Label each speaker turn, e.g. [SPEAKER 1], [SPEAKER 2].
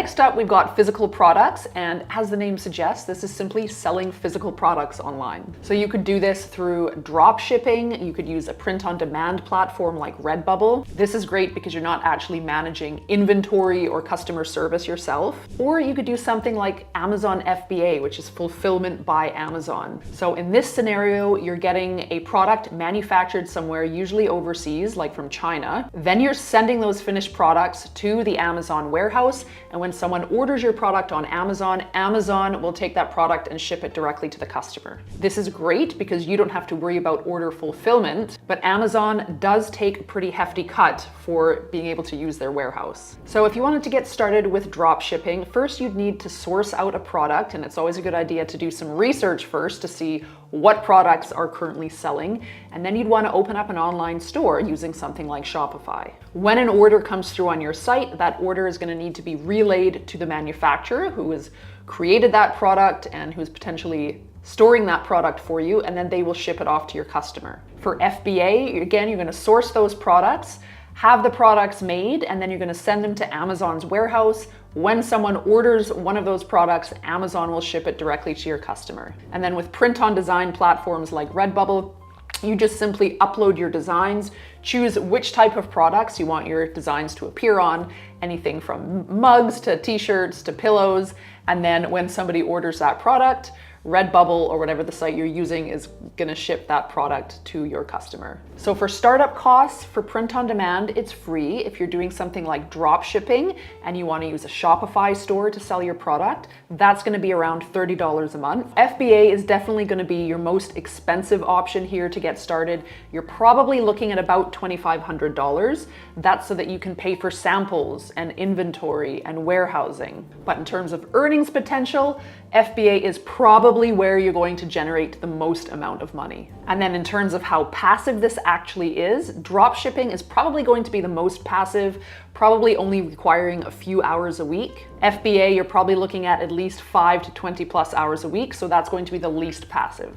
[SPEAKER 1] Next up, we've got physical products, and as the name suggests, this is simply selling physical products online. So you could do this through drop shipping. You could use a print-on-demand platform like Redbubble. This is great because you're not actually managing inventory or customer service yourself. Or you could do something like Amazon FBA, which is fulfillment by Amazon. So in this scenario, you're getting a product manufactured somewhere, usually overseas, like from China. Then you're sending those finished products to the Amazon warehouse. And when someone orders your product on Amazon, Amazon will take that product and ship it directly to the customer. This is great because you don't have to worry about order fulfillment, but Amazon does take a pretty hefty cut for being able to use their warehouse. So if you wanted to get started with drop shipping, first you'd need to source out a product, and it's always a good idea to do some research first to see what products are currently selling, and then you'd want to open up an online store using something like Shopify. When an order comes through on your site, that order is going to need to be relayed to the manufacturer who has created that product and who's potentially storing that product for you, and then they will ship it off to your customer. For FBA, again, you're going to source those products, have the products made, and then you're going to send them to Amazon's warehouse. When someone orders one of those products, Amazon will ship it directly to your customer. And then with print-on-design platforms like Redbubble, you just simply upload your designs, choose which type of products you want your designs to appear on, anything from mugs to t-shirts to pillows. And then when somebody orders that product, Redbubble or whatever the site you're using is going to ship that product to your customer. So for startup costs, for print on demand, it's free. If you're doing something like drop shipping and you want to use a Shopify store to sell your product, that's going to be around $30 a month. FBA is definitely going to be your most expensive option here to get started. You're probably looking at about $2,500. That's so that you can pay for samples and inventory and warehousing. But in terms of earnings potential, FBA is probably where you're going to generate the most amount of money. And then in terms of how passive this actually is, drop shipping is probably going to be the most passive, probably only requiring a few hours a week. FBA, you're probably looking at least 5 to 20 plus hours a week, so that's going to be the least passive.